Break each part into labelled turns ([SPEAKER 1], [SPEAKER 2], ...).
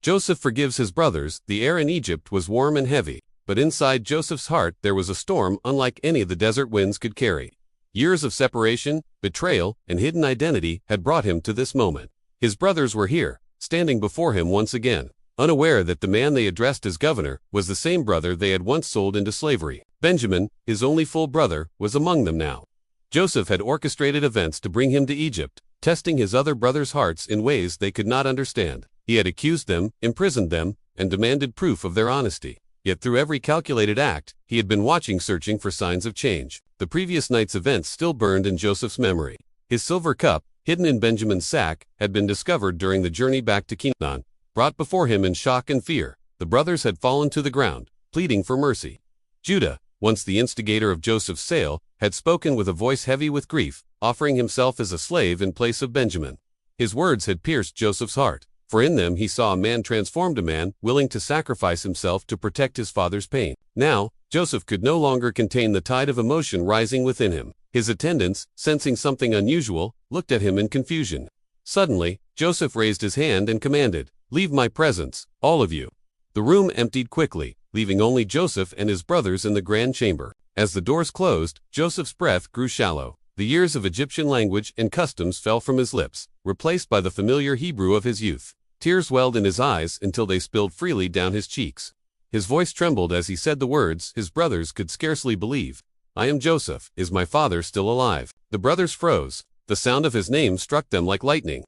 [SPEAKER 1] Joseph forgives his brothers. The air in Egypt was warm and heavy, but inside Joseph's heart there was a storm unlike any the desert winds could carry. Years of separation, betrayal, and hidden identity had brought him to this moment. His brothers were here, standing before him once again, unaware that the man they addressed as governor was the same brother they had once sold into slavery. Benjamin, his only full brother, was among them now. Joseph had orchestrated events to bring him to Egypt, testing his other brothers' hearts in ways they could not understand. He had accused them, imprisoned them, and demanded proof of their honesty. Yet through every calculated act, he had been watching, searching for signs of change. The previous night's events still burned in Joseph's memory. His silver cup, hidden in Benjamin's sack, had been discovered during the journey back to Canaan. Brought before him in shock and fear, the brothers had fallen to the ground, pleading for mercy. Judah, once the instigator of Joseph's sale, had spoken with a voice heavy with grief, offering himself as a slave in place of Benjamin. His words had pierced Joseph's heart, for in them he saw a man transformed, a man willing to sacrifice himself to protect his father's pain. Now, Joseph could no longer contain the tide of emotion rising within him. His attendants, sensing something unusual, looked at him in confusion. Suddenly, Joseph raised his hand and commanded, "Leave my presence, all of you." The room emptied quickly, leaving only Joseph and his brothers in the grand chamber. As the doors closed, Joseph's breath grew shallow. The years of Egyptian language and customs fell from his lips, replaced by the familiar Hebrew of his youth. Tears welled in his eyes until they spilled freely down his cheeks. His voice trembled as he said the words his brothers could scarcely believe. "I am Joseph. Is my father still alive?" The brothers froze. The sound of his name struck them like lightning.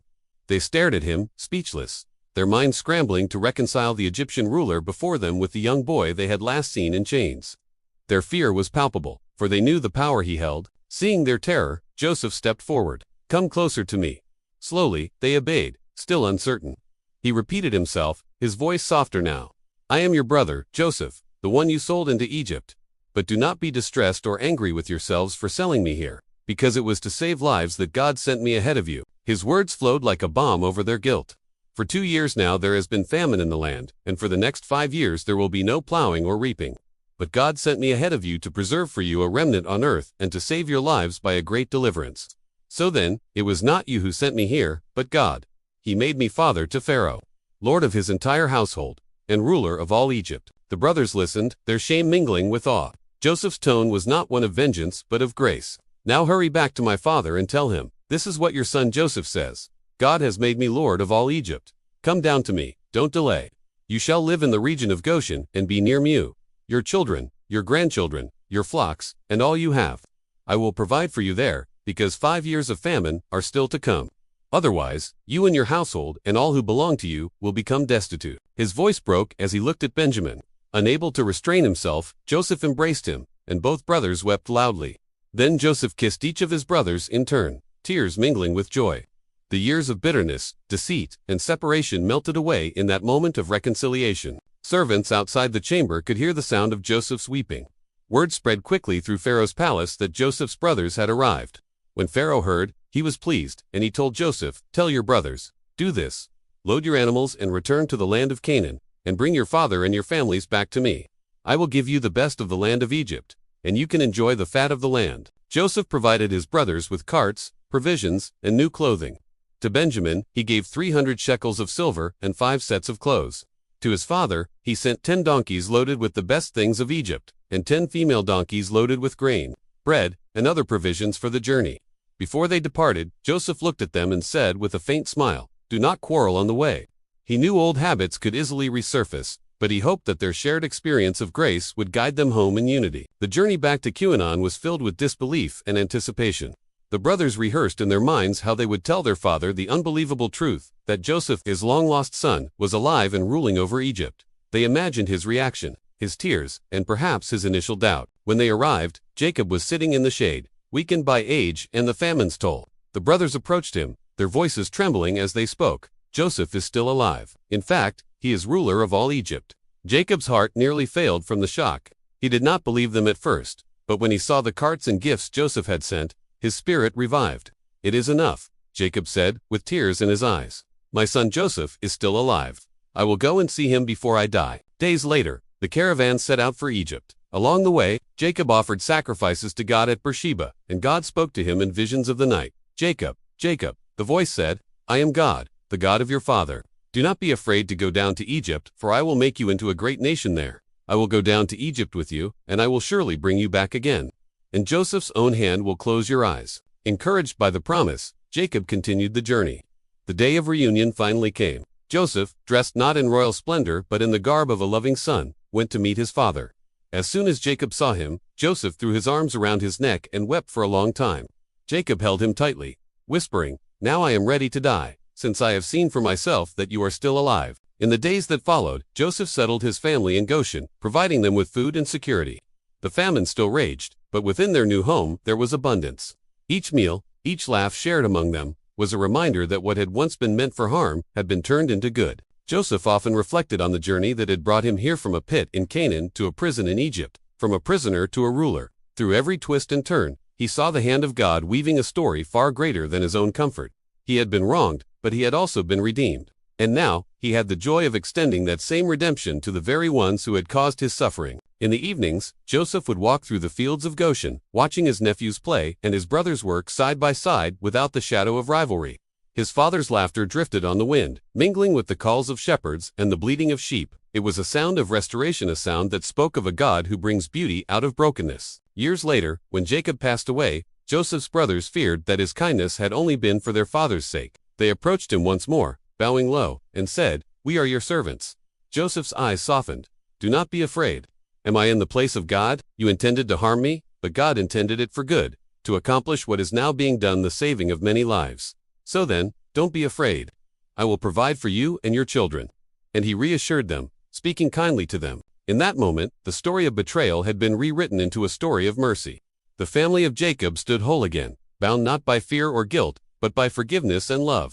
[SPEAKER 1] They stared at him, speechless, their minds scrambling to reconcile the Egyptian ruler before them with the young boy they had last seen in chains. Their fear was palpable, for they knew the power he held. Seeing their terror, Joseph stepped forward. "Come closer to me." Slowly, they obeyed, still uncertain. He repeated himself, his voice softer now. "I am your brother, Joseph, the one you sold into Egypt. But do not be distressed or angry with yourselves for selling me here, because it was to save lives that God sent me ahead of you." His words flowed like a balm over their guilt. "For 2 years now there has been famine in the land, and for the next 5 years there will be no plowing or reaping. But God sent me ahead of you to preserve for you a remnant on earth and to save your lives by a great deliverance. So then, it was not you who sent me here, but God. He made me father to Pharaoh, lord of his entire household, and ruler of all Egypt." The brothers listened, their shame mingling with awe. Joseph's tone was not one of vengeance, but of grace. "Now hurry back to my father and tell him, this is what your son Joseph says. God has made me lord of all Egypt. Come down to me, don't delay. You shall live in the region of Goshen and be near me, your children, your grandchildren, your flocks, and all you have. I will provide for you there, because 5 years of famine are still to come. Otherwise, you and your household and all who belong to you will become destitute." His voice broke as he looked at Benjamin. Unable to restrain himself, Joseph embraced him, and both brothers wept loudly. Then Joseph kissed each of his brothers in turn, tears mingling with joy. The years of bitterness, deceit, and separation melted away in that moment of reconciliation. Servants outside the chamber could hear the sound of Joseph's weeping. Word spread quickly through Pharaoh's palace that Joseph's brothers had arrived. When Pharaoh heard, he was pleased, and he told Joseph, "Tell your brothers, do this. Load your animals and return to the land of Canaan, and bring your father and your families back to me. I will give you the best of the land of Egypt, and you can enjoy the fat of the land." Joseph provided his brothers with carts, provisions, and new clothing. To Benjamin, he gave 300 shekels of silver and 5 sets of clothes. To his father, he sent 10 donkeys loaded with the best things of Egypt, and 10 female donkeys loaded with grain, bread, and other provisions for the journey. Before they departed, Joseph looked at them and said with a faint smile, "Do not quarrel on the way." He knew old habits could easily resurface, but he hoped that their shared experience of grace would guide them home in unity. The journey back to Canaan was filled with disbelief and anticipation. The brothers rehearsed in their minds how they would tell their father the unbelievable truth, that Joseph, his long-lost son, was alive and ruling over Egypt. They imagined his reaction, his tears, and perhaps his initial doubt. When they arrived, Jacob was sitting in the shade, weakened by age and the famine's toll. The brothers approached him, their voices trembling as they spoke. "Joseph is still alive. In fact, he is ruler of all Egypt." Jacob's heart nearly failed from the shock. He did not believe them at first, but when he saw the carts and gifts Joseph had sent, his spirit revived. "It is enough," Jacob said, with tears in his eyes. "My son Joseph is still alive. I will go and see him before I die." Days later, the caravan set out for Egypt. Along the way, Jacob offered sacrifices to God at Beersheba, and God spoke to him in visions of the night. "Jacob, Jacob," the voice said. "I am God, the God of your father. Do not be afraid to go down to Egypt, for I will make you into a great nation there. I will go down to Egypt with you, and I will surely bring you back again. And Joseph's own hand will close your eyes." Encouraged by the promise, Jacob continued the journey. The day of reunion finally came. Joseph, dressed not in royal splendor but in the garb of a loving son, went to meet his father. As soon as Jacob saw him, Joseph threw his arms around his neck and wept for a long time. Jacob held him tightly, whispering, "Now I am ready to die, since I have seen for myself that you are still alive." In the days that followed, Joseph settled his family in Goshen, providing them with food and security. The famine still raged, but within their new home there was abundance. Each meal, each laugh shared among them, was a reminder that what had once been meant for harm had been turned into good. Joseph often reflected on the journey that had brought him here, from a pit in Canaan to a prison in Egypt, from a prisoner to a ruler. Through every twist and turn, he saw the hand of God weaving a story far greater than his own comfort. He had been wronged, but he had also been redeemed. And now, he had the joy of extending that same redemption to the very ones who had caused his suffering. In the evenings, Joseph would walk through the fields of Goshen, watching his nephews play and his brothers work side by side without the shadow of rivalry. His father's laughter drifted on the wind, mingling with the calls of shepherds and the bleating of sheep. It was a sound of restoration, a sound that spoke of a God who brings beauty out of brokenness. Years later, when Jacob passed away, Joseph's brothers feared that his kindness had only been for their father's sake. They approached him once more, bowing low, and said, "We are your servants." Joseph's eyes softened. "Do not be afraid. Am I in the place of God? You intended to harm me, but God intended it for good, to accomplish what is now being done, the saving of many lives. So then, don't be afraid. I will provide for you and your children." And he reassured them, speaking kindly to them. In that moment, the story of betrayal had been rewritten into a story of mercy. The family of Jacob stood whole again, bound not by fear or guilt, but by forgiveness and love.